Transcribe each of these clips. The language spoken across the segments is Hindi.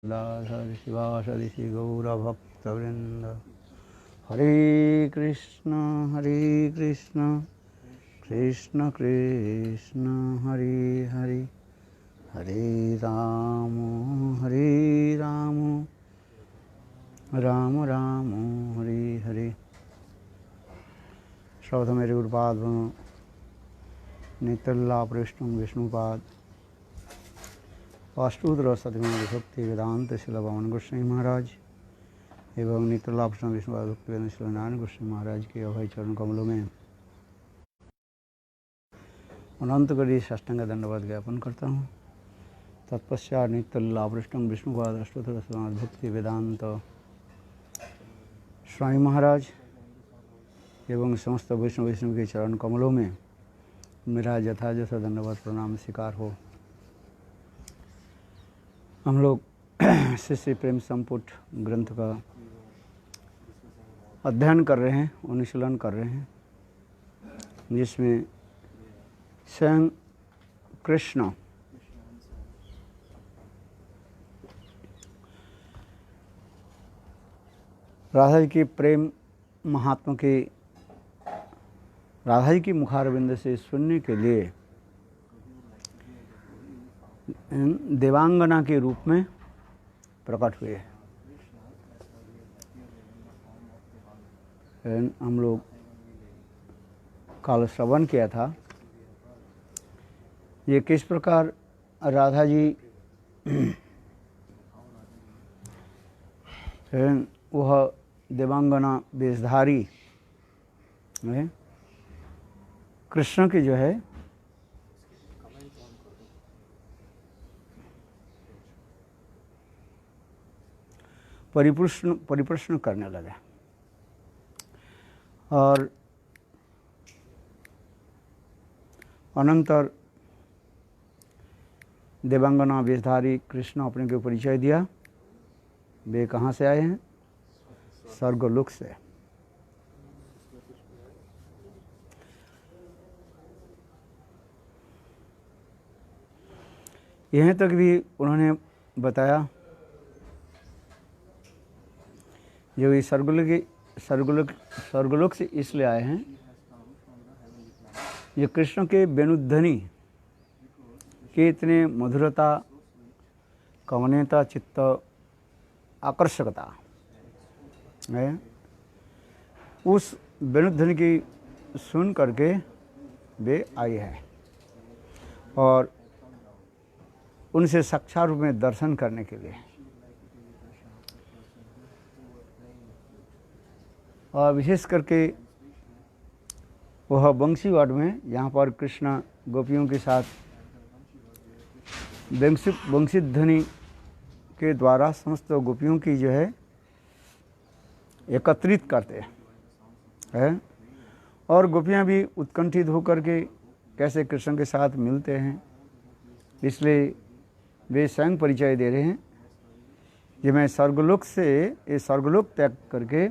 दासरि शिवासरि श्री गौरभक्तवृंद। हरे कृष्ण कृष्ण कृष्ण हरे हरे, हरे राम राम राम हरे हरे। श्रवथ मेरे गुरुपाद नित्यल्ला पृष्ठ विष्णुपाद अष्टोत्तर शतकों विभक्ति वेदांत शिल पवन गोस्वामी महाराज एवं नित्यलाभ विष्णुपाद भक्ति वेदांत शिल नारायण गोस्वामी महाराज के अभय चरण कमलों में अनंत करी साष्टांग दंडवत ज्ञापन करता हूँ। तत्पश्चात नित्यलाभ विष्णुपाद अष्टोत्तर शतकों भक्ति वेदांत स्वामी महाराज एवं समस्त वैष्णव के चरण कमलों में मेरा यथायथ दंडवत प्रणाम स्वीकार हो। हम लोग श्री प्रेम संपुट ग्रंथ का अध्ययन कर रहे हैं, अनुशीलन कर रहे हैं, जिसमें स्वयं कृष्ण राधा जी की प्रेम महात्मा के राधा जी की मुखारविंद से सुनने के लिए देवांगना के रूप में प्रकट हुए। हम लोग कल श्रवण किया था ये किस प्रकार राधा जी वह देवांगना वेशधारी कृष्ण की जो है परिप्रश्न करने लगे और अनंतर देवांगना वेशधारी कृष्ण अपने को परिचय दिया। वे कहाँ से आए हैं? स्वर्गलोक से। यहाँ तक भी उन्होंने बताया जो ये स्वर्गलोक से इसलिए आए हैं, ये कृष्ण के वेणुध्वनि के इतने मधुरता, कमनीयता, चित्त आकर्षकता है, उस वेणुध्वनि की सुन करके वे आए हैं और उनसे साक्षात रूप में दर्शन करने के लिए। और विशेष करके वह बंसीवाड़ में, यहाँ पर कृष्ण गोपियों के साथ बंसी ध्वनि के द्वारा समस्त गोपियों की जो है एकत्रित करते हैं और गोपियाँ भी उत्कंठित होकर के कैसे कृष्ण के साथ मिलते हैं, इसलिए वे स्वयं परिचय दे रहे हैं कि मैं स्वर्गलोक से ये स्वर्गलोक त्याग करके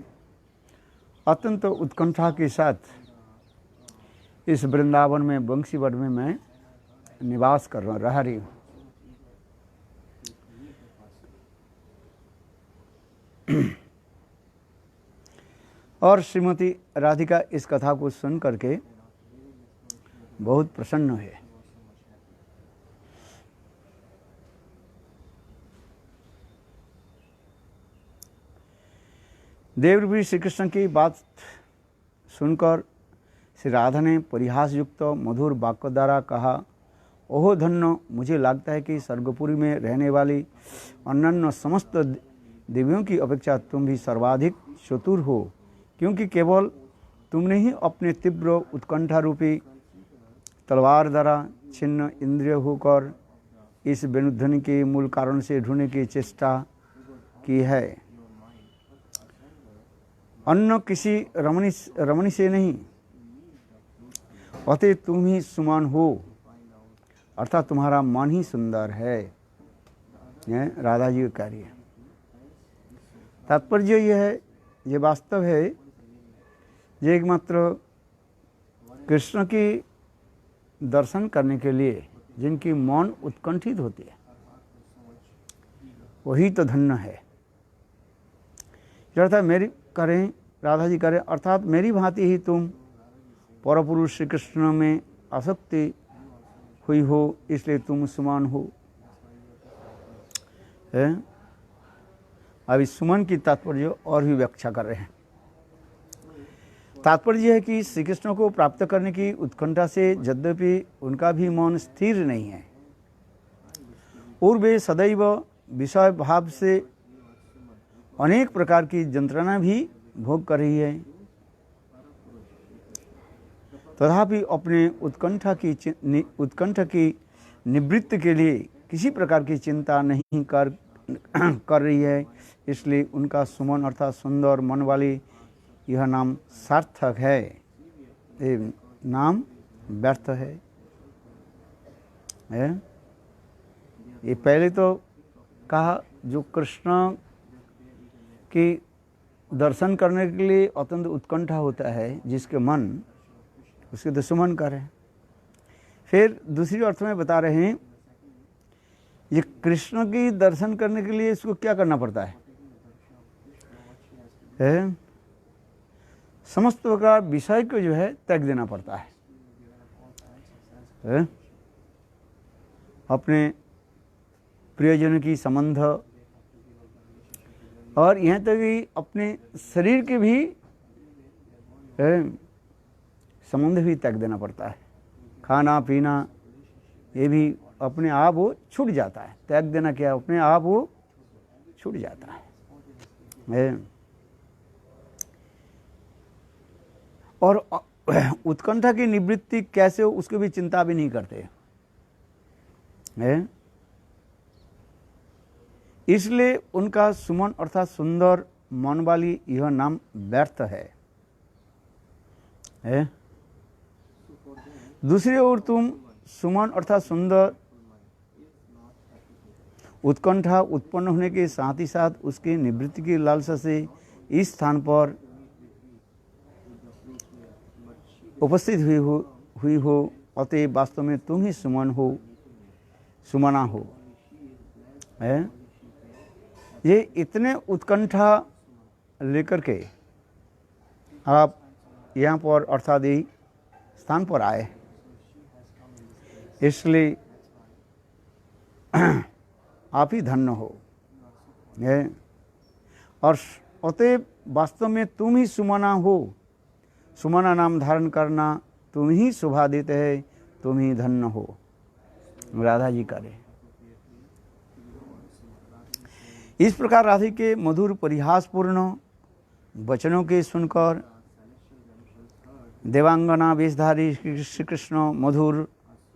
अत्यंत उत्कंठा के साथ इस वृंदावन में बंसीवाड़ में मैं निवास कर रहा रही हूँ। और श्रीमती राधिका इस कथा को सुन करके बहुत प्रसन्न हुए। देवरूपी श्री कृष्ण की बात सुनकर श्री राधा ने परिहास युक्त मधुर वाक्य द्वारा कहा, ओहो धन्य, मुझे लगता है कि स्वर्गपुरी में रहने वाली अन्य समस्त देवियों की अपेक्षा तुम भी सर्वाधिक चतुर हो, क्योंकि केवल तुमने ही अपने तीव्र उत्कंठा रूपी तलवार द्वारा छिन्न इंद्रिय होकर इस वेणुध्वनि के मूल कारण से ढूंढने की चेष्टा की है। अन्य किसी रमणी से नहीं, अतः तुम ही सुमान हो, अर्थात तुम्हारा मन ही सुंदर है। यह राधा जी का कार्य। तात्पर्य यह है, ये वास्तव है, ये एकमात्र कृष्ण की दर्शन करने के लिए जिनकी मन उत्कंठित होती है, वही तो धन्य है। अर्थात मेरी करें, राधा जी करें, अर्थात मेरी भांति ही तुम परपुरुष श्री कृष्ण में आसक्ति हुई हो, इसलिए तुम सुमन हो। अब इस सुमन की तात्पर्य और भी व्याख्या कर रहे हैं। तात्पर्य है कि श्री कृष्ण को प्राप्त करने की उत्कंठा से यद्यपि उनका भी मन स्थिर नहीं है और वे सदैव विषय भाव से अनेक प्रकार की यंत्रणा भी भोग कर रही है, तथापि अपने उत्कंठा की निवृत्ति के लिए किसी प्रकार की चिंता नहीं कर रही है। इसलिए उनका सुमन अर्थात सुंदर मन वाली यह नाम सार्थक है, ये नाम व्यर्थ है। ये पहले तो कहा जो कृष्ण के दर्शन करने के लिए अत्यंत उत्कंठा होता है, जिसके मन उसके तो सुमन करें। फिर दूसरी अर्थ में बता रहे हैं ये कृष्ण की दर्शन करने के लिए इसको क्या करना पड़ता है? समस्त प्रकार विषय को जो है त्याग देना पड़ता है। अपने प्रियजन की संबंध और यहाँ तक कि अपने शरीर के भी संबंध भी त्याग देना पड़ता है। खाना पीना ये भी अपने आप वो छूट जाता है। त्याग देना क्या, अपने आप वो छूट जाता है। और उत्कंठा की निवृत्ति कैसे हो उसकी भी चिंता भी नहीं करते हैं। इसलिए उनका सुमन अर्थात सुंदर मन वाली यह नाम व्यर्थ है। दूसरी ओर तुम सुमन अर्थात सुंदर उत्कंठा उत्पन्न होने के साथ ही साथ उसकी निवृत्ति की लालसा से इस स्थान पर उपस्थित हुई हो, अतएव वास्तव में तुम ही सुमना हो। ये इतने उत्कंठा लेकर के आप यहाँ पर अर्थात यही स्थान पर आए, इसलिए आप ही धन्य हो। और अतएव वास्तव में तुम ही सुमना हो। सुमना नाम धारण करना तुम ही शोभा देते है, तुम ही धन्य हो। राधा जी करे। इस प्रकार राधा के मधुर परिहासपूर्ण वचनों के सुनकर देवांगना वेशधारी श्री कृष्ण मधुर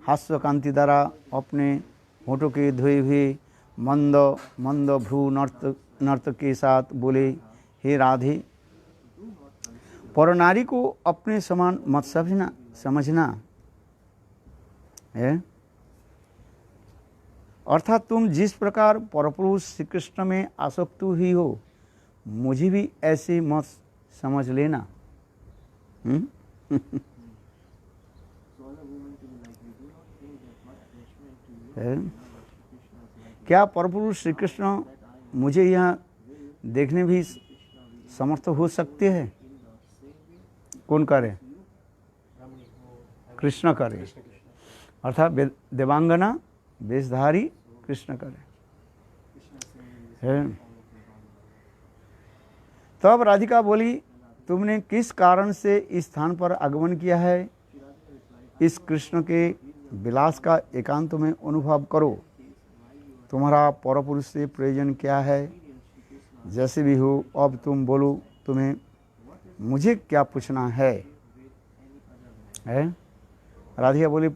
हास्य कांति द्वारा अपने होठों के धोए हुए मंद मंद भ्रू नर्तक के साथ बोले, हे राधे, परनारी को अपने समान मत समझना है। अर्थात तुम जिस प्रकार परपुरुष श्री कृष्ण में आसक्त हुई हो, मुझे भी ऐसे मत समझ लेना। क्या परपुरुष श्री कृष्ण मुझे यहाँ देखने भी समर्थ हो सकते हैं? कौन करे? कृष्ण करे, अर्थात देवांगना वेशधारी कृष्ण करे। तब राधिका बोली, तुमने किस कारण से इस स्थान पर आगमन किया है? इस कृष्ण के विलास का एकांत में अनुभव करो। तुम्हारा परपुरुष से प्रयोजन क्या है? जैसे भी हो, अब तुम बोलो, तुम्हें मुझे क्या पूछना है? राधिका बोली,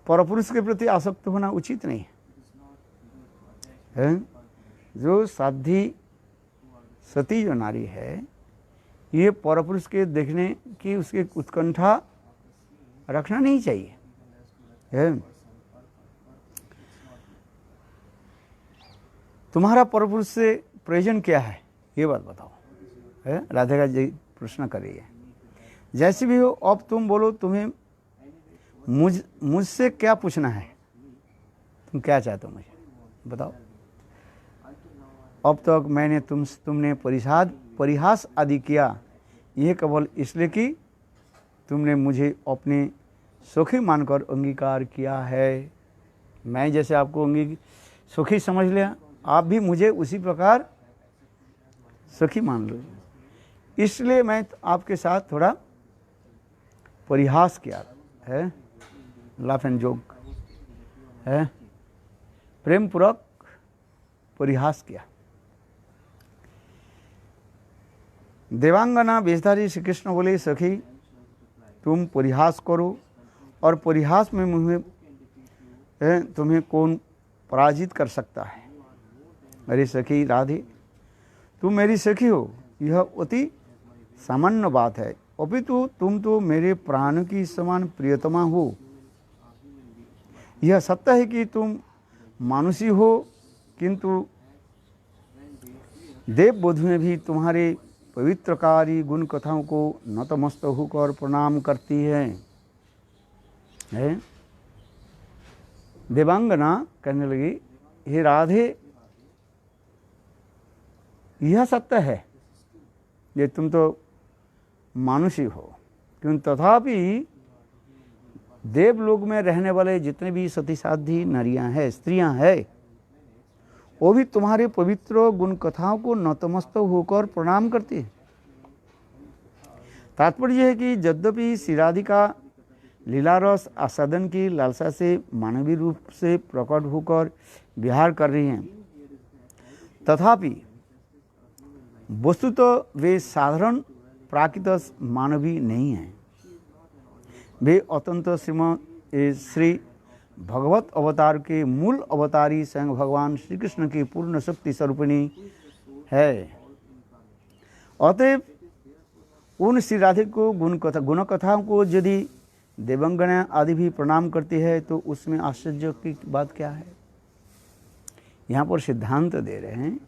परपुरुष के प्रति आसक्त होना उचित नहीं है। जो साध्वी सती जो नारी है, ये परपुरुष के देखने की उसके उत्कंठा रखना नहीं चाहिए। तुम्हारा परपुरुष से प्रयोजन क्या है, ये बात बताओ। राधिका जी प्रश्न कर रही है। जैसे भी हो, अब तुम बोलो, तुम्हें मुझसे क्या पूछना है? तुम क्या चाहते हो मुझे? बताओ। अब तक मैंने तुमने परिहास आदि किया, यह केवल इसलिए कि तुमने मुझे अपने सुखी मानकर अंगीकार किया है। मैं जैसे आपको सुखी समझ लिया, आप भी मुझे उसी प्रकार सुखी मान लो, इसलिए मैं आपके साथ थोड़ा परिहास किया है, लाफ एंड जोक है, प्रेम पूर्वक परिहास किया। देवांगना वेशधारी श्री कृष्ण बोले, सखी तुम परिहास करो और परिहास में तुम्हें कौन पराजित कर सकता है। अरे सखी राधे, तुम मेरी सखी हो, यह अति सामान्य बात है, अपितु तुम तो मेरे प्राण की समान प्रियतमा हो। यह सत्य है कि तुम मानुषी हो, किंतु देवबोध में भी तुम्हारे पवित्रकारी गुण कथाओं को नतमस्त होकर प्रणाम करती है। देवांगना कहने लगी, हे राधे, यह सत्य है ये तुम तो मानुषी हो, किंतु तथापि देवलोक में रहने वाले जितने भी सती साध्वी नारियां हैं, स्त्रियां हैं, वो भी तुम्हारे पवित्र गुण कथाओं को नतमस्तक होकर प्रणाम करती है। तात्पर्य यह है कि यद्यपि श्री राधिका लीलारस आस्वादन की लालसा से मानवीय रूप से प्रकट होकर विहार कर रही हैं, तथापि वस्तुतः वे साधारण प्राकृत मानवी नहीं हैं। वे अत्यंत श्री भगवत अवतार के मूल अवतारी स्वयं भगवान श्री कृष्ण की पूर्ण शक्ति स्वरूपिणी है। अतएव उन श्री राधे को गुण कथाओं को यदि देवंगना आदि भी प्रणाम करती है तो उसमें आश्चर्य की बात क्या है। यहाँ पर सिद्धांत दे रहे हैं।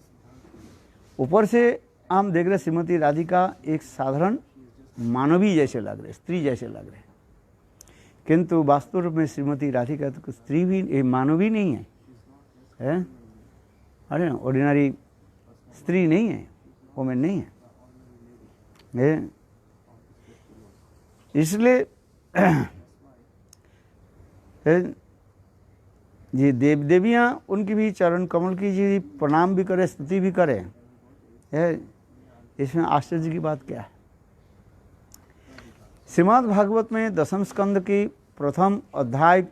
ऊपर से हम देख रहे श्रीमती राधिका एक साधारण मानवी जैसे लग रहे, स्त्री जैसे लग रहे, किंतु वास्तव में श्रीमती राधिका तो स्त्री भी मानवी नहीं है, अरे ऑर्डिनरी स्त्री नहीं है, वोमेन नहीं है। इसलिए ये देव देवियाँ उनकी भी चरण कमल की जी प्रणाम भी करे, स्तुति भी करे, है, इसमें आश्चर्य की बात क्या है। श्रीमद् भागवत में दशम स्कंद की प्रथम अध्याय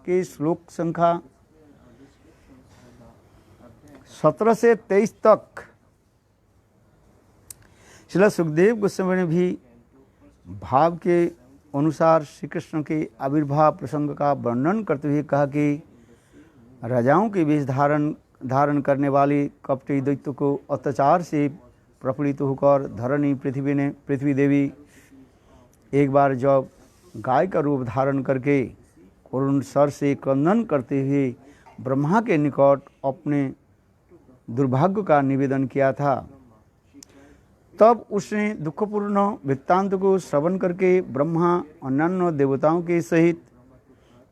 के श्लोक संख्या 17 से 23 तक श्रील सुखदेव गोस्वामी ने भी भाव के अनुसार श्री कृष्ण के आविर्भाव प्रसंग का वर्णन करते हुए कहा कि राजाओं के वेश धारण करने वाली कपटी दैत्य को अत्याचार से प्रपीड़ित होकर धरणी पृथ्वी देवी एक बार जब गाय का रूप धारण करके करुण स्वर से क्रंदन करते हुए ब्रह्मा के निकट अपने दुर्भाग्य का निवेदन किया था, तब उसने दुखपूर्ण वृत्तांत को श्रवण करके ब्रह्मा अन्य देवताओं के सहित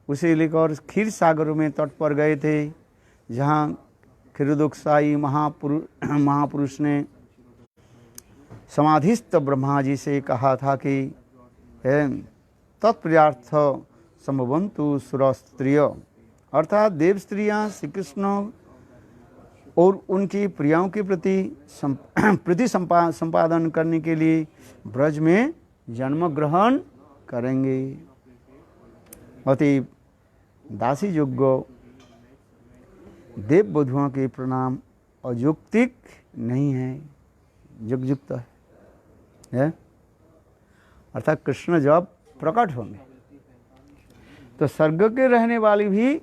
उसे लेकर क्षीर सागर में तट पर गए थे, जहाँ क्षीरोदकशाही महापुरुष ने समाधिस्थ ब्रह्मा जी से कहा था कि तत्प्रियार्थ संभवन्तु सुर स्त्रिय, अर्थात देव स्त्रियाँ श्री कृष्ण और उनकी प्रियाओं के प्रति संपादन करने के लिए ब्रज में जन्म ग्रहण करेंगे। अति दासी योग्य देव बधुओं के प्रणाम अयुक्तिक नहीं है, युक्त है। अर्थात कृष्ण जब प्रकट होंगे तो स्वर्ग के रहने वाली भी,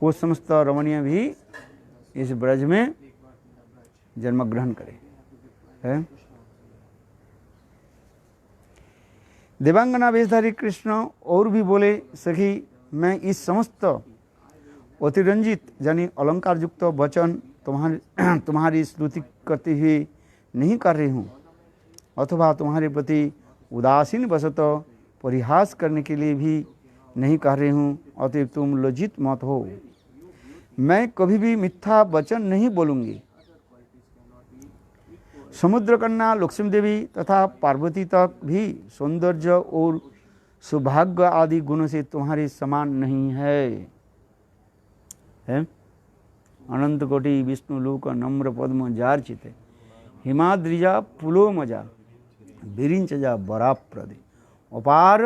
वो समस्त रमणीय भी इस ब्रज में जन्म ग्रहण करें, है। देवांगना वेशधारी कृष्ण और भी बोले, सखी मैं इस समस्त अतिरंजित यानी अलंकार युक्त वचन तुम्हारी स्तुति करते हुए नहीं कर रही हूँ, अथवा तुम्हारे प्रति उदासीन वशतः परिहास करने के लिए भी नहीं कह रही हूँ, अतएव तुम लज्जित मत हो। मैं कभी भी मिथ्या वचन नहीं बोलूंगी। समुद्र कन्या लक्ष्मी देवी तथा पार्वती तक भी सौंदर्य और सौभाग्य आदि गुणों से तुम्हारे समान नहीं है। अनंत कोटि विष्णु लोक नम्र पद्म जार्चिते हिमाद्रिजा पुलोमजा विरिंचजा बराप्रदे अपार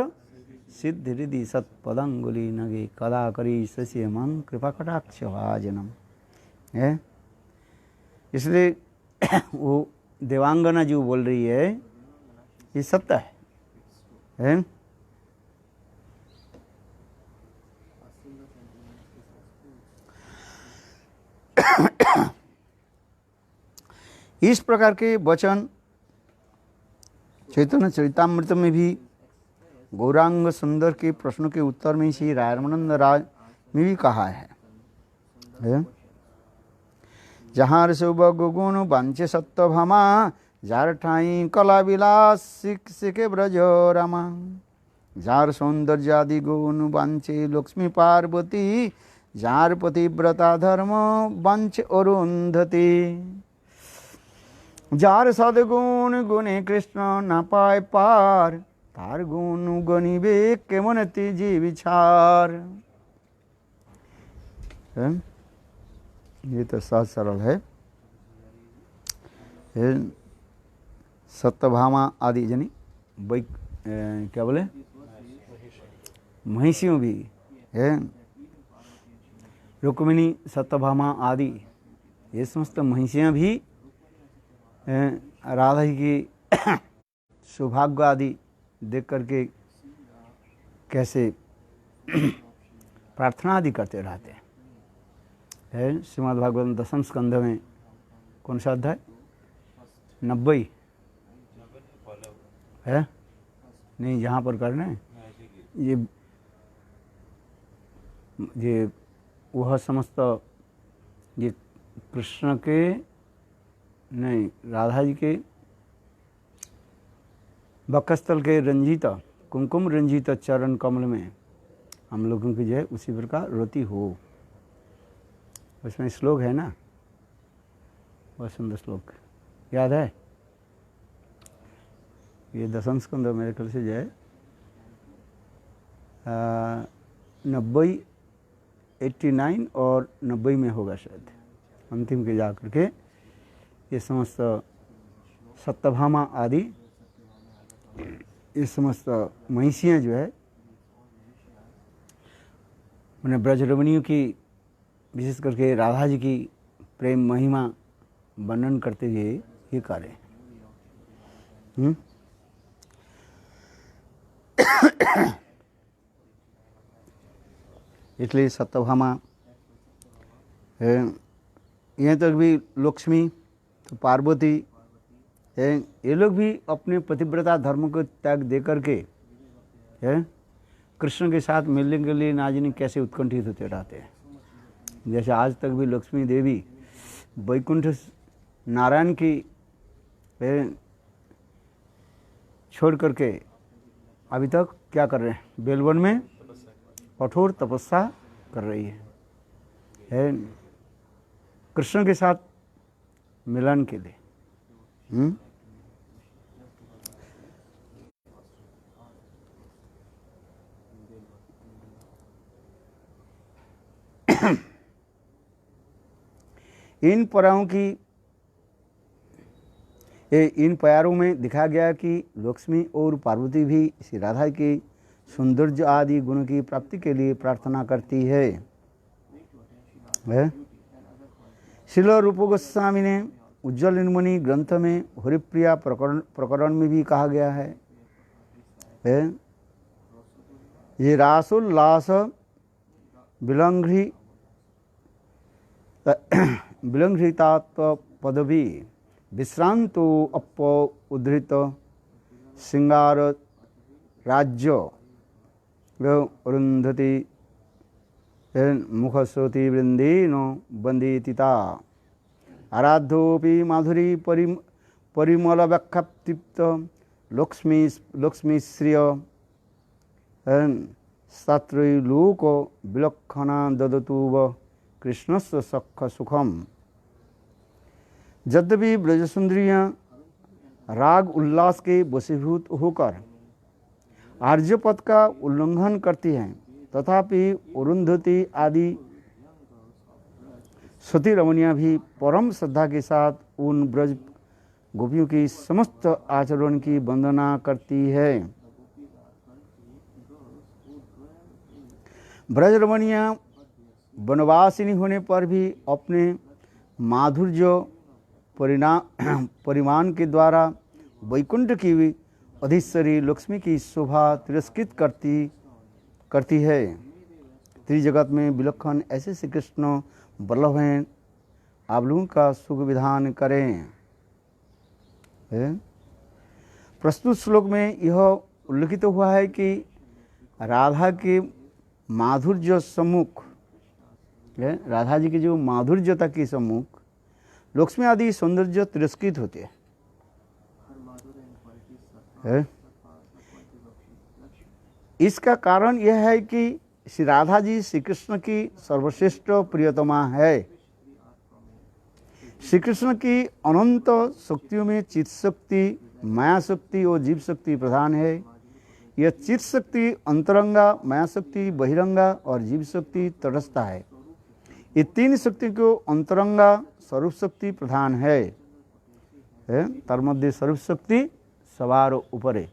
सिद्ध हृदय सत्पदंगुली नगे कदा करी शशि मन कृपा कटाक्ष भाजनम है। इसलिए वो देवांगना जो बोल रही है ये सत्य है? इस प्रकार के वचन चैतन्य चरितामृत में भी गौरांग सुंदर के प्रश्नों के उत्तर में श्री रामानंद राज में भी कहा है? जहाँ ऋषभ गुण वांचे सत्य भामा जार ठाई कला विलास सिके ब्रज रामा जार सौंदर्य आदि गुण वांचे लक्ष्मी पार्वती जार पतिव्रता धर्म वांच अरुंधति जार सदगुण गुणे कृष्ण न पाए पार तार गुण गणिबे केमन तीजी विचार। ये तो सहज सरल है। सत्यभामा आदि जनी क्या बोले महिषियों भी है, रुक्मिणी सत्यभामा आदि ये समस्त महिषियाँ भी राधा जी की सौभाग्य आदि देख करके कैसे प्रार्थना आदि करते रहते हैं। श्रीमद् भागवत दशम स्कंध में कौन सा अध्याय 90 है? नहीं, जहाँ पर करना है ये वह समस्त ये कृष्ण के नहीं राधा जी के बक्षस्थल के रंजित कुमकुम रंजित चरण कमल में हम लोगों की जय उसी प्रकार रोती हो। उसमें श्लोक है ना, बहुत सुंदर श्लोक याद है? ये दशम स्कंद मेरे ख्याल से जय 90, 89 और 90 में होगा शायद, अंतिम के जा करके ये समस्त सत्यभामा आदि ये समस्त महिषियाँ जो है उन्हें ब्रजरमणियों की विशेष करके राधा जी की प्रेम महिमा वर्णन करते हुए ये कार्य। इसलिए सत्यभामा यहाँ तक भी लक्ष्मी तो पार्वती ये लोग भी अपने पतिव्रता धर्म को त्याग दे करके कृष्ण के साथ मिलने के लिए नाजनी कैसे उत्कंठित होते रहते हैं। जैसे आज तक भी लक्ष्मी देवी वैकुंठ नारायण की छोड़ करके अभी तक क्या कर रहे हैं? बेलवन में कठोर तपस्या कर रही है कृष्ण के साथ मिलन के लिए। इन पराओं की इन प्यारों में दिखाया गया कि लक्ष्मी और पार्वती भी श्री राधा की सौंदर्य आदि गुणों की प्राप्ति के लिए प्रार्थना करती है। श्रील रूप गोस्वामी ने उज्ज्वल निर्मणि ग्रंथ में हरिप्रिया प्रकरण में भी कहा गया है ये रासोल्लास विलंघ्रितात्व पदवी विश्रांतो अप उद्धृत सिंगार राज्य अरुंधति मुखश्रोति वृंदेनो वंदिता आराध्योपि माधुरी परिमल व्याख्याप्त लक्ष्मीश्रिय सात्रैलोक विलक्षणा ददतुव कृष्णस्य सख सुखम। यद्यपि ब्रजसुंदरियाँ राग उल्लास के वशीभूत होकर आर्यपद का उल्लंघन करती हैं, तथापि अरुंधति आदि सती रमणियाँ भी परम श्रद्धा के साथ उन ब्रज गोपियों की समस्त आचरण की वंदना करती है। ब्रज रमणियाँ वनवासिनी होने पर भी अपने माधुर्य परिमाण के द्वारा वैकुंठ की अधीश्वरी लक्ष्मी की शोभा तिरस्कृत करती है। त्रिजगत में विलक्षण ऐसे श्री कृष्ण वल्लभ हैं, आप लोगों का सुख विधान करें। प्रस्तुत श्लोक में यह उल्लिखित हुआ है कि राधा के माधुर्य सम्मुख, राधा जी के जो माधुर्यता के सम्मुख लक्ष्मी आदि सौंदर्य तिरस्कृत होते हैं। इसका कारण यह है कि श्री राधा जी श्री कृष्ण की सर्वश्रेष्ठ प्रियतमा है। श्री कृष्ण की अनंत शक्तियों में चित्त शक्ति, माया शक्ति और जीव शक्ति प्रधान है। यह चित्त शक्ति अंतरंगा, माया शक्ति बहिरंगा और जीव शक्ति तटस्थ है। ये तीन शक्ति को अंतरंगा स्वरूप शक्ति प्रधान है। तन्मध्य स्वरूप शक्ति सवार ऊपरे।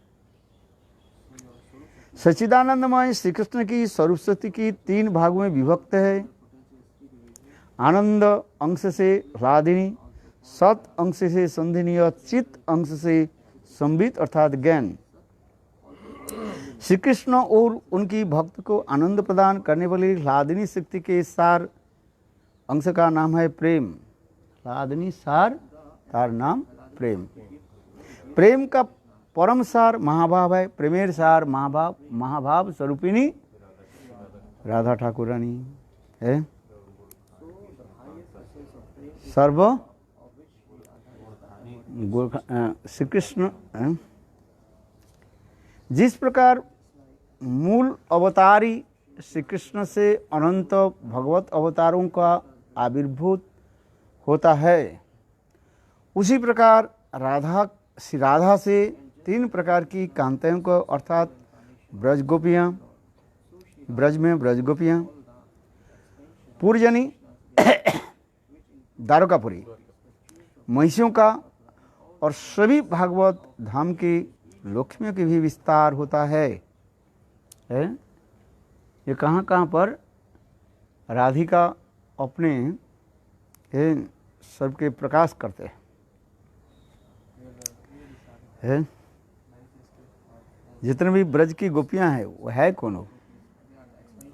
सच्चिदानंदमय श्री कृष्ण की स्वरूप शक्ति की तीन भागों में विभक्त है। आनंद अंश से ह्लादिनी, सत अंश से संधिनी और चित्त अंश से संबित अर्थात ज्ञान। श्री कृष्ण और उनकी भक्त को आनंद प्रदान करने वाली ह्लादिनी शक्ति के सार अंश का नाम है प्रेम। ह्लादिनी सार, तार नाम प्रेम। प्रेम का परम सार महाभाव है। प्रेमेर सार महाभाव, महाभाव स्वरूपिणी राधा ठाकुरानी है। सर्व श्री कृष्ण जिस प्रकार मूल अवतारी श्री कृष्ण से अनंत भगवत अवतारों का आविर्भूत होता है, उसी प्रकार श्री राधा से तीन प्रकार की कांताओं को अर्थात ब्रज गोपियाँ, ब्रज में ब्रज गोपियाँ, पूर्जनी द्वारकापुरी, महिषियों का और सभी भागवत धाम की लक्ष्मियों की भी विस्तार होता है। ये कहाँ कहाँ पर राधिका अपने सबके प्रकाश करते हैं। जितने भी ब्रज की गोपियाँ हैं वो है कौन हो?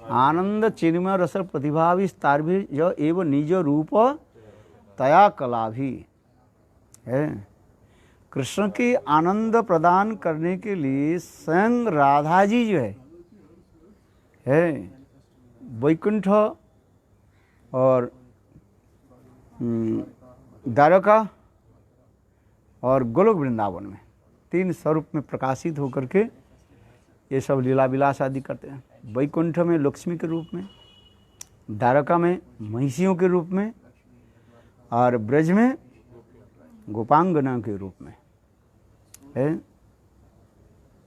आनंद चिन्मय रस प्रतिभा विस्तार भी जो एवं निज रूप तया कला भी है। कृष्ण की आनंद प्रदान करने के लिए स्वयं राधा जी जो है वैकुंठ और द्वारका और गोलोक वृंदावन में तीन स्वरूप में प्रकाशित होकर के ये सब लीला विलास आदि करते हैं। वैकुंठ में लक्ष्मी के रूप में, द्वारका में महिषियों के रूप में और ब्रज में गोपांगना के रूप में है।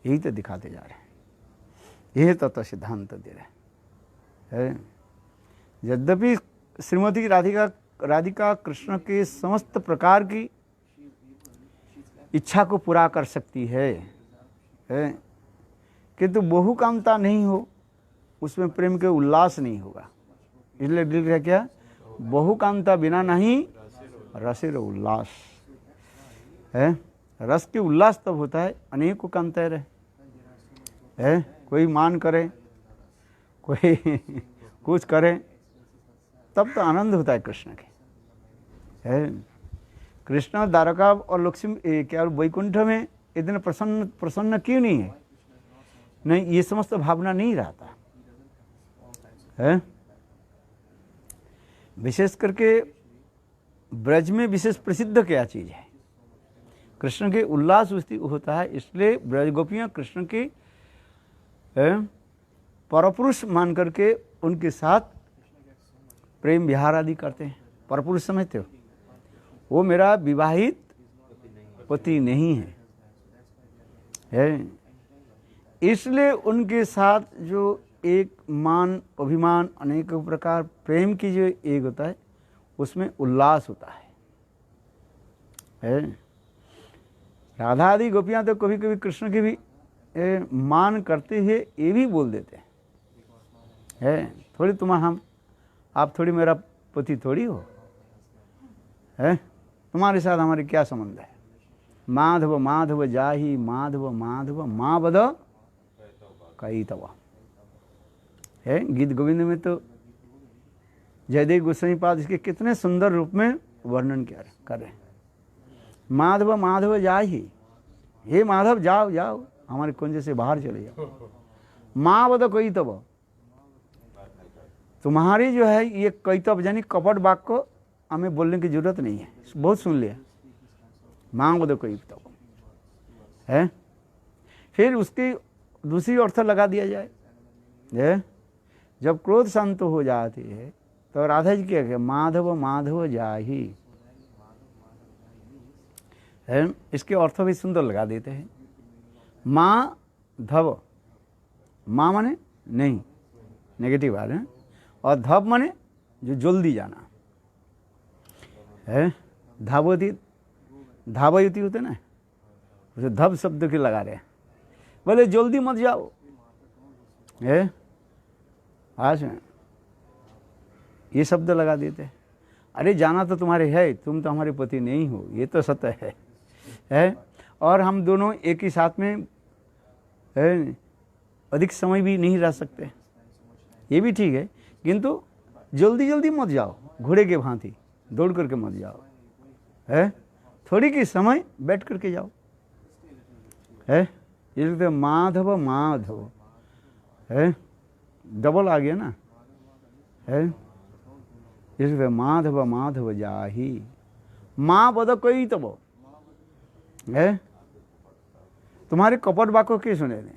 यही तो दिखाते जा रहे हैं, यही तत्व सिद्धांत दे रहे हैं। यद्यपि श्रीमती राधिका कृष्ण के समस्त प्रकार की इच्छा को पूरा कर सकती है, किंतु बहुकामता नहीं हो, उसमें प्रेम के उल्लास नहीं होगा। इसलिए दिल है क्या, बहुकामता बिना नहीं रसेर उल्लास है। रस के उल्लास तब होता है अनेकों कामताएं रहे, कोई मान करे, कोई कुछ करे, तब तो आनंद होता है कृष्ण के। है कृष्ण द्वारका और लक्ष्मी क्या वैकुंठ में इतने प्रसन्न क्यों नहीं है? नहीं, ये समस्त भावना नहीं रहता है। विशेष करके ब्रज में विशेष प्रसिद्ध क्या चीज है? कृष्ण के उल्लास होता है। इसलिए ब्रज गोपियाँ कृष्ण के परपुरुष मान करके उनके साथ प्रेम विहार आदि करते हैं, परपुरुष समझते हो, वो मेरा विवाहित पति नहीं है। इसलिए उनके साथ जो एक मान अभिमान अनेक प्रकार प्रेम की जो एक होता है उसमें उल्लास होता है। राधा आदि गोपियाँ तो कभी कभी कृष्ण की भी मान करते हुए ये भी बोल देते हैं, थोड़ी हम आप थोड़ी मेरा पति थोड़ी हो, है तुम्हारे साथ हमारे क्या संबंध है। माधव माधव जाहि माधव माधव माँ बद कई तवा है। गीत गोविंद में तो जयदेव गोस्वामी पाद इसके कितने सुंदर रूप में वर्णन कर रहे हैं। माधव माधव जाहि, हे माधव जाओ जाओ हमारे कुंज से बाहर चले जाओ। माँ बद कोई तब, तुम्हारी जो है ये कैतव यानी कपट वाक्य को हमें बोलने की जरूरत नहीं है, बहुत सुन लिया। माँ बद कोई तब है, फिर उसकी दूसरी अर्थ लगा दिया जाए। जब क्रोध शांत हो जाती है तो राधा जी क्या कहे, माधव माधव जाहि है। इसके अर्थ भी सुंदर लगा देते हैं। माँ धव, माँ माने नहीं, नेगेटिव बात है, और धव माने जो जल्दी जाना है। धावयती होते ना, उसे धव शब्द के लगा रहे, बोले जल्दी मत जाओ है। आज ये शब्द लगा देते हैं। अरे जाना तो तुम्हारे है, तुम तो हमारे पति नहीं हो, ये तो सत्य है। और हम दोनों एक ही साथ में अधिक समय भी नहीं रह सकते, ये भी ठीक है, किंतु जल्दी जल्दी मत जाओ, घोड़े के भांति दौड़ करके मत जाओ है, थोड़ी की समय बैठ करके जाओ है। इसलिए माधव माधव है, डबल आ गया ना है। इसलिए माधव माधव जाहि माँ बद कोई तब है। तुम्हारे कपट वाक्य के सुने ने,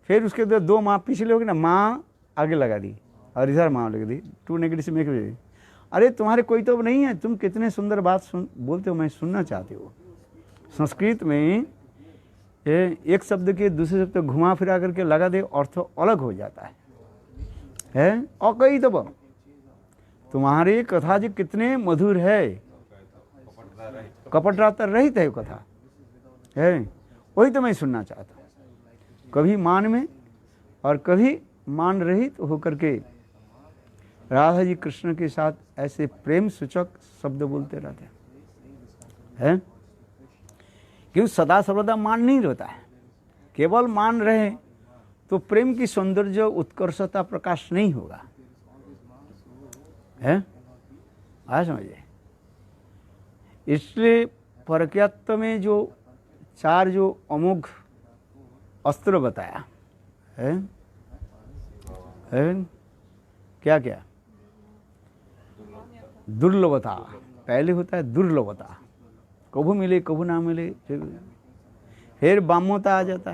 फिर उसके दो माँ पिछले होगी ना, माँ आगे लगा दी और इधर माँ लगा दी, टू नेगेटिव से मेक। अरे तुम्हारे कोई तो नहीं है, तुम कितने सुंदर बात बोलते हो, मैं सुनना चाहती हो। संस्कृत में एक शब्द के दूसरे शब्द घुमा फिरा करके लगा दे, अर्थ अलग हो जाता है। और कई तब तुम्हारी कथा जो कितने मधुर है, कपटता रहित है कथा है, वही तो मैं सुनना चाहता हूँ। कभी मान में और कभी मान रहित होकर के राधा जी कृष्ण के साथ ऐसे प्रेम सूचक शब्द बोलते रहते हैं। क्यों सदा सर्वदा मान नहीं रहता है, केवल मान रहे तो प्रेम की सौंदर्य उत्कर्षता प्रकाश नहीं होगा है। आज समझिए, इसलिए परक्यात्व में जो चार जो अमोघ अस्त्र बताया है क्या क्या, दुर्लभता पहले होता है, दुर्लभता कभू मिले कभू ना मिले, फिर बाम्यता आ जाता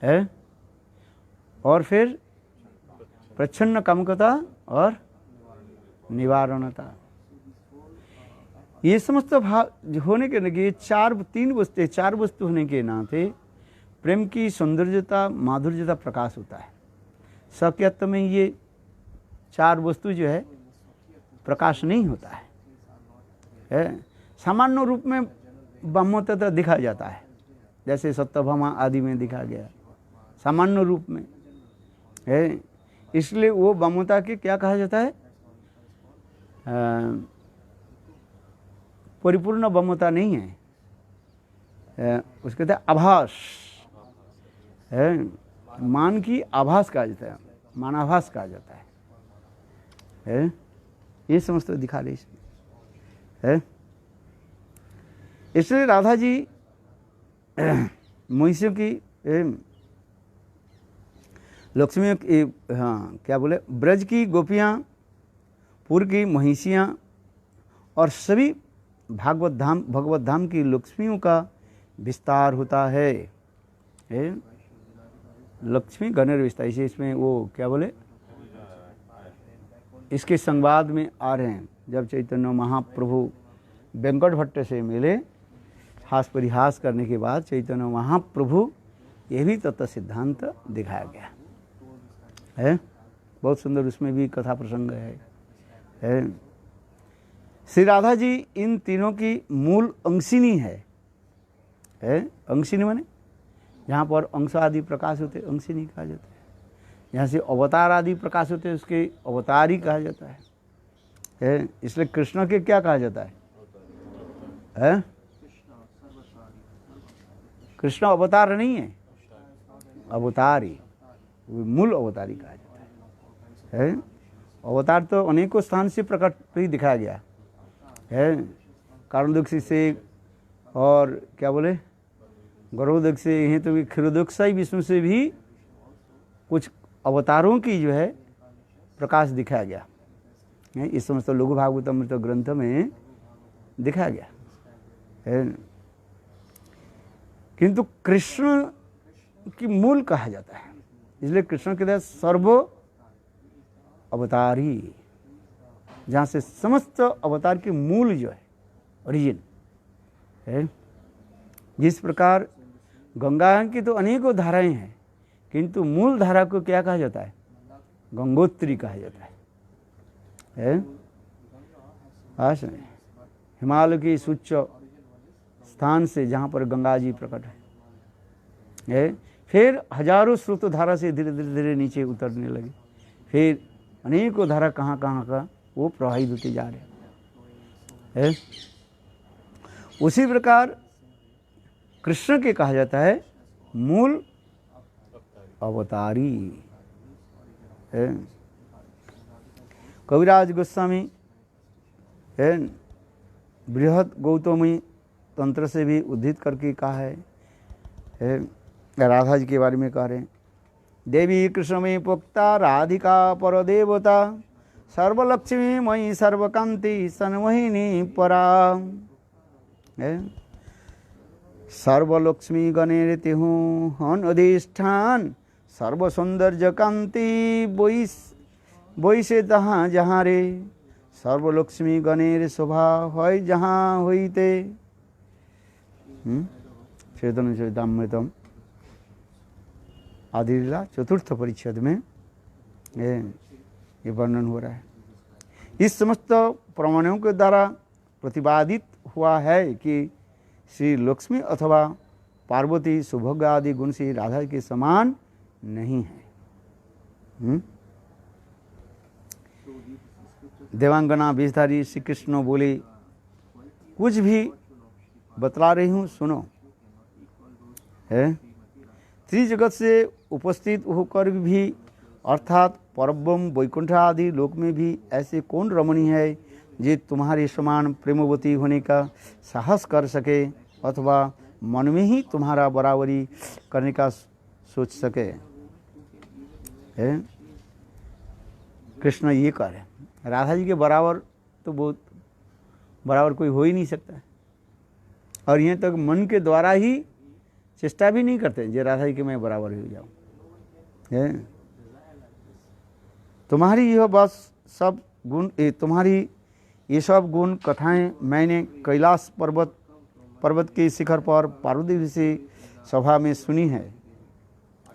है और फिर प्रच्छन्न कामुकता और निवारणता। ये समस्त भाव होने के नाते चार वस्तु होने के नाते प्रेम की सौंदर्यता माधुर्यता प्रकाश होता है। सख्यत्व में ये चार वस्तु जो है प्रकाश नहीं होता है। सामान्य रूप में ब्रह्मतत्व दिखा जाता है, जैसे सत्यभामा आदि में दिखा गया सामान्य रूप में है। इसलिए वो ब्रह्मता के क्या कहा जाता है, परिपूर्ण ब्रह्मता नहीं है, उसके कहते हैं आभास है, मान की आभास कहा जाता है, मानाभास कहा जाता है। ये समस्त दिखा रहे इसमें है। इसलिए राधा जी महिषियों की लक्ष्मी की, हाँ क्या बोले, ब्रज की गोपियाँ, पुर की महिषियाँ और सभी भगवत धाम की लक्ष्मियों का विस्तार होता है। लक्ष्मी गणेर विस्तार, इसे इसमें वो क्या बोले, इसके संवाद में आ रहे हैं। जब चैतन्य महाप्रभु वेंकट भट्ट से मिले, हास परिहास करने के बाद चैतन्य महाप्रभु ये भी तत्व सिद्धांत दिखाया गया है। बहुत सुंदर उसमें भी कथा प्रसंग है। श्री राधा जी इन तीनों की मूल अंशिनी है। अंशिनी माने जहाँ पर अंश आदि प्रकाश होते अंशिनी कहा जाता है, यहाँ से अवतार आदि प्रकाश होते हैं उसके अवतारी कहा जाता है। इसलिए कृष्ण के क्या कहा जाता है? कृष्ण अवतार नहीं है, अवतारी, मूल अवतारी कहा जाता है। अवतार तो अनेकों स्थान से प्रकट भी दिखाया गया है। कारणोदक से और क्या बोले गौरवोदक से, यहीं तो क्षीरोदकसाई विष्णु से भी कुछ अवतारों की जो है प्रकाश दिखाया गया है। इस समस्त लघु भागवतमृत ग्रंथ में दिखाया गया है। किंतु कृष्ण की मूल कहा जाता है, इसलिए कृष्ण के द्वारा सर्व अवतारी, जहाँ से समस्त अवतार की मूल जो है ओरिजिन है। जिस प्रकार गंगा की तो अनेकों धाराएं हैं, किंतु मूल धारा को क्या कहा जाता है? गंगोत्री कहा जाता है। हिमालय की उच्च स्थान से जहाँ पर गंगा जी प्रकट है, फिर हजारों स्रोत धारा से धीरे धीरे धीरे नीचे उतरने लगे, फिर अनेकों धारा कहाँ कहाँ का वो प्रवाहित होते जा रहे हैं। उसी प्रकार कृष्ण के कहा जाता है मूल अवतारी है। कविराज गोस्वामी है बृहद गौतमी तंत्र से भी उद्धृत करके कहा है। राधा जी के बारे में कह रहे हैं, देवी कृष्ण में पोक्ता राधिका पर देवता सर्वलक्ष्मी मयि सर्वकांति सन्मोहिनी परा है। सर्वलक्ष्मी गणेर तिहूँ हन अधिष्ठान सर्व सौंदर्य कांति बोईसे तहाँ जहाँ रे सर्वलक्ष्मी गणेर शोभा হয় जहाँ होइते। चैतन्य चरितामृतम आदि लीला चतुर्थ परिच्छेद में ये वर्णन हो रहा है। इस समस्त प्रमाणों के द्वारा प्रतिपादित हुआ है कि श्री लक्ष्मी अथवा पार्वती सुभग आदि गुण श्री राधा के समान नहीं है। देवांगना वेशधारी श्री कृष्ण बोले, कुछ भी बतला रही हूँ सुनो है। त्रिजगत से उपस्थित होकर भी अर्थात परब्रह्म वैकुंठ आदि लोक में भी ऐसे कौन रमणी है जो तुम्हारे समान प्रेमवती होने का साहस कर सके अथवा मन में ही तुम्हारा बराबरी करने का सोच सके है। कृष्ण ये कह रहे हैं, राधा जी के बराबर तो बहुत बराबर कोई हो ही नहीं सकता है, और यहाँ तक मन के द्वारा ही चेष्टा भी नहीं करते जो राधा जी के मैं बराबर हो जाऊँ है। तुम्हारी यह बस सब गुण, तुम्हारी ये सब गुण कथाएं मैंने कैलाश पर्वत के शिखर पर पार्वती से सभा में सुनी है।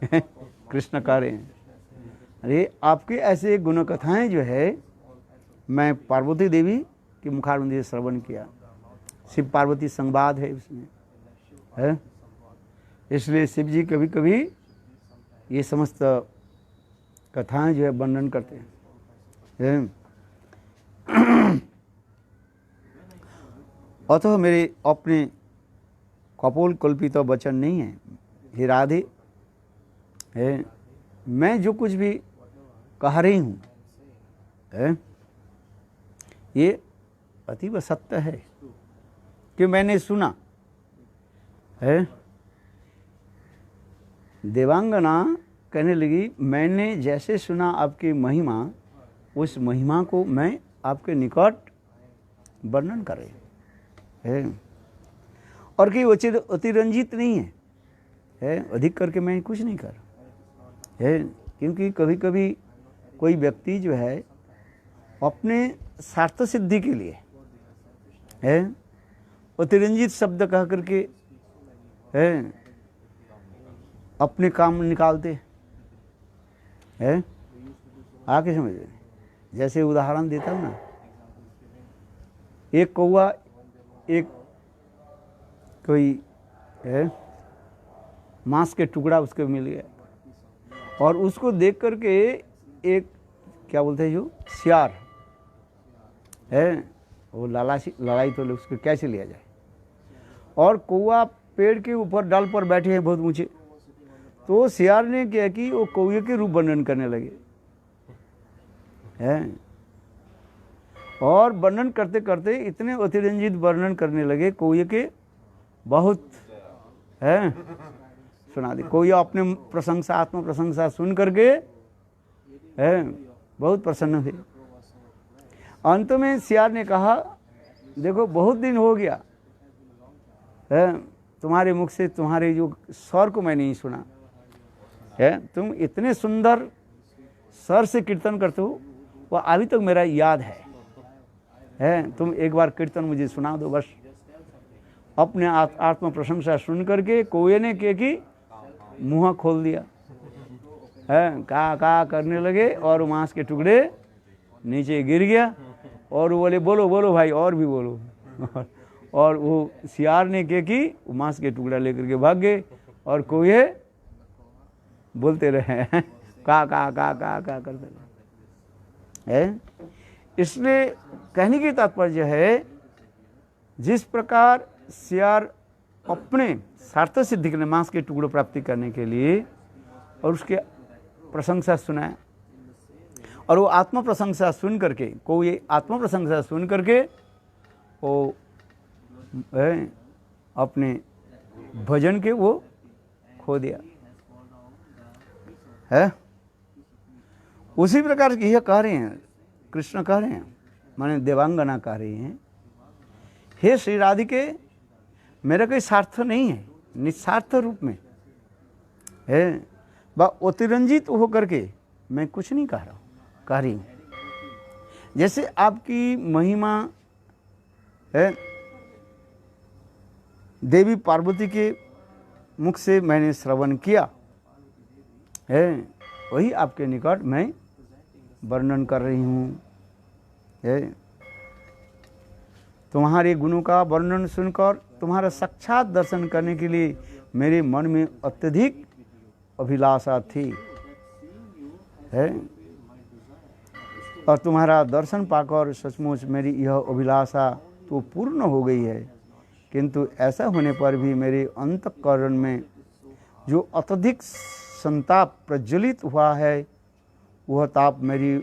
कृष्ण कह रहे हैं, अरे आपके ऐसे गुण कथाएं जो है मैं पार्वती देवी की मुखारबिंद से श्रवण किया। शिव पार्वती संवाद है उसमें है, इसलिए शिव जी कभी कभी ये समस्त कथाएं जो है वर्णन करते हैं। अतः मेरे अपने कपोल कल्पित तो वचन नहीं है, हे राधे है, मैं जो कुछ भी कह रही हूँ है ये अतीव सत्य है कि मैंने सुना है। देवांगना कहने लगी, मैंने जैसे सुना आपकी महिमा, उस महिमा को मैं आपके निकट वर्णन कर रही है, और कि अतिरंजित नहीं है, अधिक करके मैं कुछ नहीं कर है। क्योंकि कभी कभी कोई व्यक्ति जो है अपने स्वार्थ सिद्धि के लिए है अतिरंजित शब्द कह करके है अपने काम निकालते है। आके समझ रहे, जैसे उदाहरण देता हूँ ना, एक कौवा एक कोई है मांस के टुकड़ा उसको मिल गया और उसको देख करके एक क्या बोलते हैं जो सियार है वो लड़ाई तो उसको कैसे लिया जाए, और कौवा पेड़ के ऊपर डाल पर बैठे हैं बहुत ऊंचे, तो सियार ने क्या कि वो कौवे के रूप वर्णन करने लगे हैं, और वर्णन करते करते इतने अतिरंजित वर्णन करने लगे कौवे के, बहुत है सुना दी। कोई अपने प्रशंसा आत्म प्रशंसा सुन करके है बहुत प्रसन्न थे। अंत में सियार ने कहा देखो बहुत दिन हो गया है तुम्हारे मुख से तुम्हारे जो स्वर को मैं नहीं सुना है, तुम इतने सुंदर स्वर से कीर्तन करते हो वह अभी तक मेरा याद है, तुम एक बार कीर्तन मुझे सुना दो बस। अपने आत्म प्रशंसा सुन करके कौवे ने क्या कि मुंह खोल दिया है, का करने लगे और मांस के टुकड़े नीचे गिर गया और वो बोले बोलो बोलो भाई और भी बोलो और वो सियार ने क्या कि मांस के टुकड़ा लेकर के भाग गए और कौवे बोलते रहे का करते रहे है। इसलिए कहने की तात्पर्य है जिस प्रकार सियार अपने स्वार्थ सिद्धि के लिए मांस के टुकड़ों प्राप्ति करने के लिए और उसके प्रशंसा सुनाया, और वो आत्म प्रशंसा सुन करके कोई आत्म प्रशंसा सुन करके वो अपने भजन के वो खो दिया है। उसी प्रकार की यह कह रहे हैं कृष्ण कह रहे हैं माने देवांगना कह रही हैं, हे श्री राधिके मेरा कोई स्वार्थ नहीं है, निस्वार्थ रूप में है व अतिरंजित हो करके मैं कुछ नहीं कह रही हूँ। जैसे आपकी महिमा है देवी पार्वती के मुख से मैंने श्रवण किया है, वही आपके निकट मैं वर्णन कर रही हूँ है। तुम्हारे गुणों का वर्णन सुनकर तुम्हारा साक्षात दर्शन करने के लिए मेरे मन में अत्यधिक अभिलाषा थी है, और तुम्हारा दर्शन पाकर सचमुच मेरी यह अभिलाषा तो पूर्ण हो गई है, किंतु ऐसा होने पर भी मेरे अंतःकरण में जो अत्यधिक संताप प्रज्वलित हुआ है वह ताप मेरी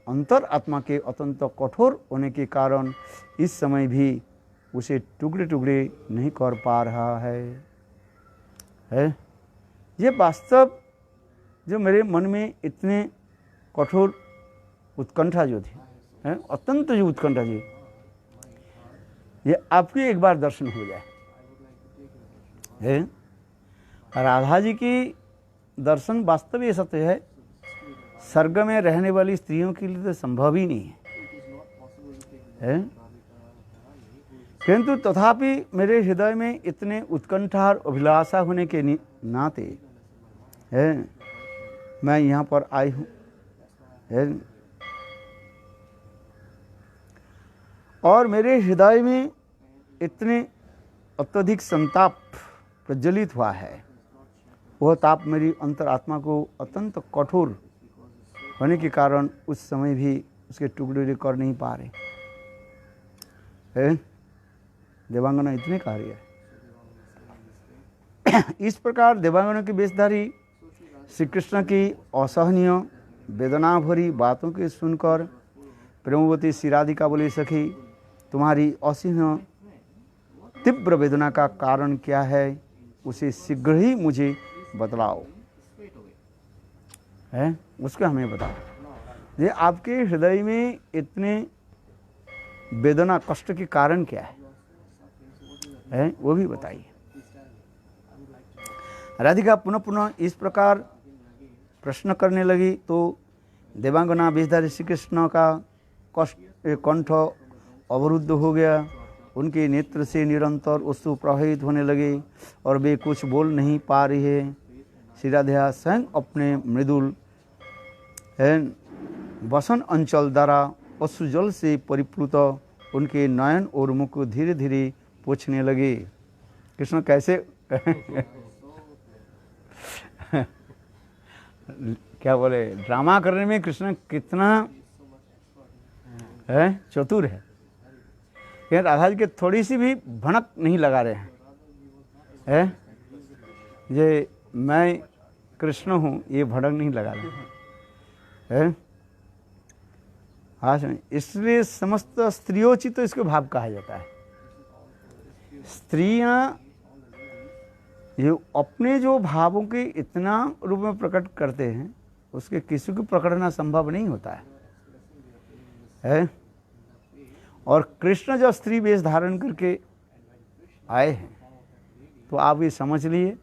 अंतर आत्मा के अत्यंत कठोर होने के कारण इस समय भी उसे टुकड़े टुकड़े नहीं कर पा रहा है। ये वास्तव जो मेरे मन में इतने कठोर उत्कंठा जो थी है, अत्यंत जो उत्कंठा थी, ये आपके एक बार दर्शन हो जाए है। राधा जी की दर्शन वास्तव ये सत्य है, स्वर्ग में रहने वाली स्त्रियों के लिए तो संभव ही नहीं है, किंतु तथापि मेरे हृदय में इतने उत्कंठा और अभिलाषा होने के नाते है मैं यहाँ पर आई हूँ है। और मेरे हृदय में इतने अत्यधिक संताप प्रज्वलित हुआ है, वह ताप मेरी अंतरात्मा को अत्यंत कठोर होने के कारण उस समय भी उसके टुकड़े कर नहीं पा रहे है। देवांगना इतने कह रही है। इस प्रकार देवांगना की वेशधारी श्री कृष्ण की असहनीय वेदना भरी बातों के सुनकर प्रेमवती श्री राधिका बोली सखी तुम्हारी असीम तीव्र वेदना का कारण क्या है, उसे शीघ्र ही मुझे बतलाओ है, उसका हमें बताओ। ये आपके हृदय में इतने वेदना कष्ट के कारण क्या है वो भी बताइए। राधिका पुनः पुनः इस प्रकार प्रश्न करने लगी तो देवांगना वेशधारी श्री कृष्ण का कंठ अवरुद्ध हो गया, उनके नेत्र से निरंतर अश्रु प्रवाहित होने लगे और वे कुछ बोल नहीं पा रही है। श्री राधा स्वयं अपने मृदुल वसन अंचल द्वारा अश्रुजल से परिप्लुत उनके नयन और मुख को धीरे धीरे पोंछने लगे। कृष्ण कैसे क्या बोले, ड्रामा करने में कृष्ण कितना है चतुर है। राधा जी के थोड़ी सी भी भनक नहीं लगा रहे हैं, ये मैं कृष्ण हूँ ये भड़क नहीं लगा रहे हैं। हाँ, इसलिए समस्त स्त्रियोचित तो इसको भाव कहा जाता है। स्त्रियां ये अपने जो भावों के इतना रूप में प्रकट करते हैं, उसके किसी को पकड़ना संभव नहीं होता है। और कृष्ण जब स्त्री वेश धारण करके आए हैं, तो आप ये समझ लिए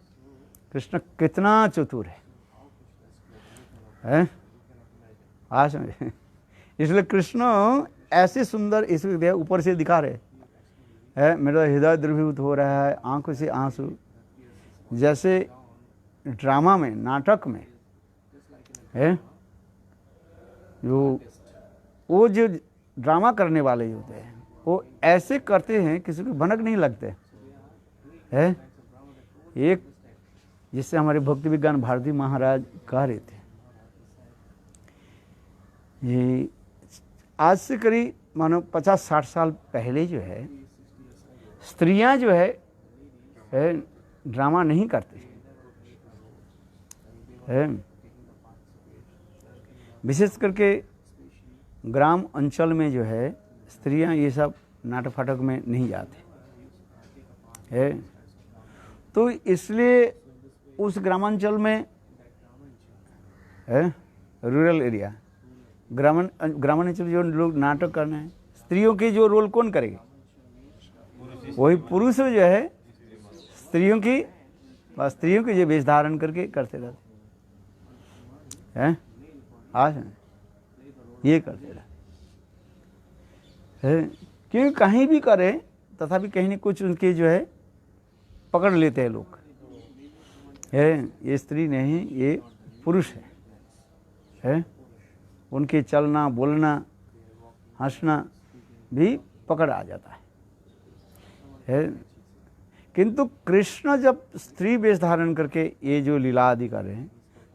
कृष्ण कितना चतुर है। हाँ समझे, इसलिए कृष्ण ऐसे सुंदर इसलिए ऊपर से दिखा रहे है, मेरा हृदय द्रवीभूत हो रहा है, आंखों से आंसू, जैसे ड्रामा में, नाटक में है जो वो जो ड्रामा करने वाले होते हैं, वो ऐसे करते हैं किसी को भनक नहीं लगते है। एक जिससे हमारे भक्ति विज्ञान भारती महाराज कह रहे थे, ये आज से करीब मानो 50-60 साल पहले जो है, स्त्रियां जो है ड्रामा नहीं करती है। विशेष करके ग्राम अंचल में जो है स्त्रियां ये सब नाटक फाटक में नहीं जाते है। तो इसलिए उस ग्रामांचल में है, रूरल एरिया, ग्रामांचल जो लोग नाटक करना है, स्त्रियों के जो रोल कौन करेगा, वही पुरुष जो है स्त्रियों की जो वेश धारण करके करते रहते हैं। आज ये करते रहते, क्योंकि कहीं भी करे तथापि कहीं न कुछ उनके जो है पकड़ लेते हैं लोग, ये स्त्री नहीं ये पुरुष है। उनके चलना बोलना हंसना भी पकड़ आ जाता है। किंतु कृष्ण जब स्त्री वेश धारण करके ये जो लीला आदि कर रहे हैं,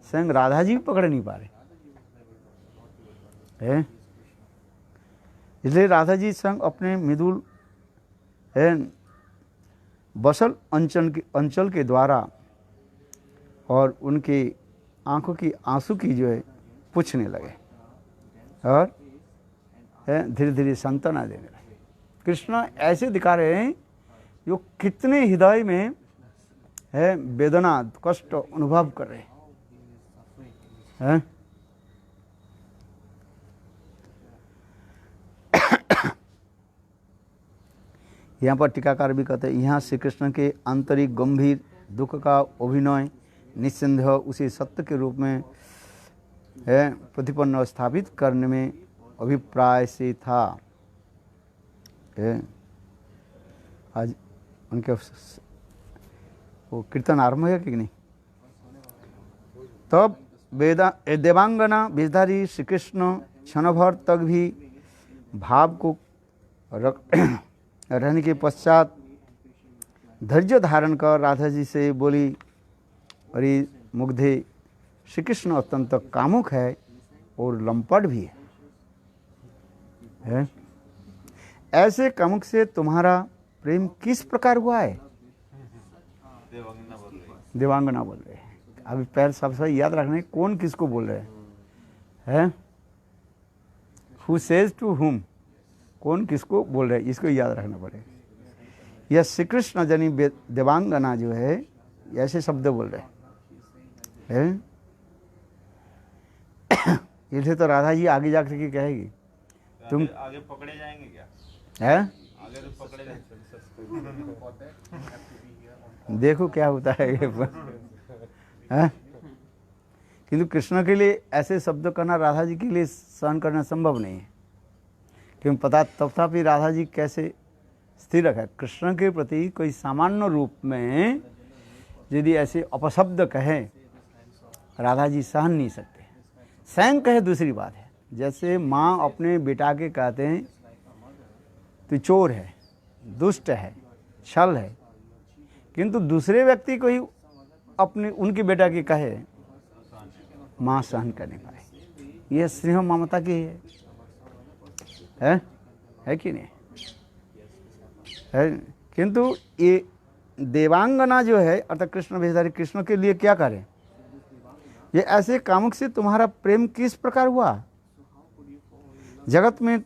स्वयं राधा जी भी पकड़ नहीं पा रहे हैं। इसलिए राधा जी स्वयं अपने मृदुल बसल अंचल के द्वारा और उनके आंखों की आंसू की जो है पूछने लगे और धीरे धीरे सांत्वना देने लगे। कृष्ण ऐसे दिखा रहे हैं जो कितने हृदय में है वेदना कष्ट अनुभव कर रहे हैं। यहाँ पर टीकाकार भी कहते हैं, यहाँ श्री कृष्ण के आंतरिक गंभीर दुख का अभिनय निस्संदेह उसी सत्य के रूप में है प्रतिपन्न स्थापित करने में अभिप्राय से था। आज उनके वो कीर्तन आरंभ है कि नहीं? तब देवांगना वेशधारी श्री कृष्ण क्षण भर तक भी भाव को रहने के पश्चात धैर्य धारण कर राधा जी से बोली, अरे मुग्धे श्री कृष्ण अत्यंत कामुक है और लंपट भी है। ऐसे कामुक से तुम्हारा प्रेम किस प्रकार हुआ है? देवांगना बोल रहे हैं। अभी पैर सबसे याद रखने कौन किसको बोल रहे हैं? हु सेज टू हुम, कौन किसको बोल रहे हैं, इसको याद रखना पड़ेगा। यह श्री कृष्ण जनी देवांगना जो है ऐसे शब्द बोल रहे हैं। इसलिए तो राधा जी आगे जाकर के कहेगी, तुम आगे पकड़े जाएंगे क्या है? आगे तो पकड़े जाएंगे। देखो क्या होता है ये है? किंतु कृष्ण के लिए ऐसे शब्द करना राधा जी के लिए सहन करना संभव नहीं है। क्यों पता तथापि राधा जी कैसे स्थिर रखा। कृष्ण के प्रति कोई सामान्य रूप में यदि ऐसे अपशब्द कहे राधा जी सहन नहीं सकते। स्वयं कहे दूसरी बात है, जैसे माँ अपने बेटा के कहते हैं तू चोर है, दुष्ट है, छल है, किंतु दूसरे व्यक्ति को ही अपने उनके बेटा की कहे माँ सहन करने पाए। यह स्नेह ममता की है कि नहीं है। किंतु ये देवांगना जो है अर्थात कृष्ण वेशधारी कृष्ण के लिए क्या करें, ये ऐसे कामुक से तुम्हारा प्रेम किस प्रकार हुआ। जगत में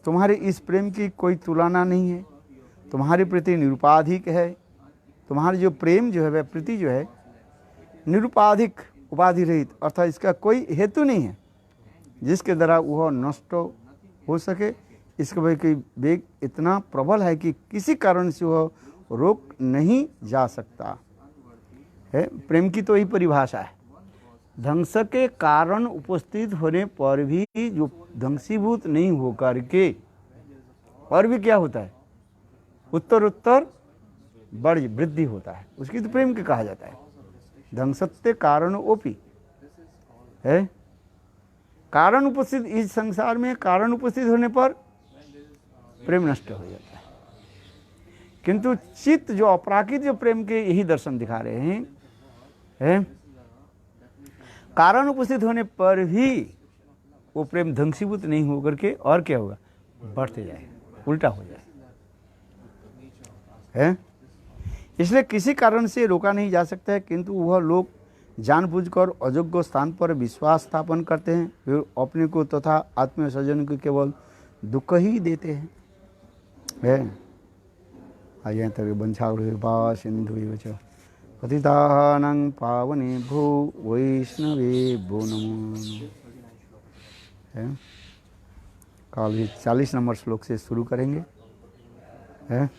तुम्हारे इस प्रेम की कोई तुलना नहीं है, तुम्हारे प्रति निरुपाधिक है। तुम्हारी जो प्रेम जो है वह प्रीति जो है निरुपाधिक उपाधि रहित, अर्थात इसका कोई हेतु नहीं है जिसके द्वारा वह नष्ट हो सके। इसका भाई कोई वेग इतना प्रबल है कि किसी कारण से वह रोक नहीं जा सकता है। प्रेम की तो यही परिभाषा है। ध्वंस के कारण उपस्थित होने पर भी जो ध्वंसीभूत नहीं होकर के और भी क्या होता है, उत्तर उत्तर बढ़ वृद्धि होता है, उसकी तो प्रेम के कहा जाता है। ध्वंसत्य कारण ओपी है। कारण उपस्थित इस संसार में कारण उपस्थित होने पर प्रेम नष्ट हो जाता है। किंतु चित्त जो अपराकृत जो प्रेम के यही दर्शन दिखा रहे हैं है? कारण उपस्थित होने पर भी वो प्रेम ध्वंसीभूत नहीं होकर के और क्या होगा, बढ़ते जाए, उल्टा हो जाए है। इसलिए किसी कारण से रोका नहीं जा सकता है, किंतु वह लोग जानबूझकर अयोग्य स्थान पर विश्वास स्थापन करते हैं, फिर अपने को तथा आत्मीय स्वजन को केवल दुख ही देते हैं है। आइए तक बंछा सिंधु पतितानां पावनेभ्यो वैष्णवेभ्यो नमो है। कल 40 नंबर श्लोक से शुरू करेंगे है।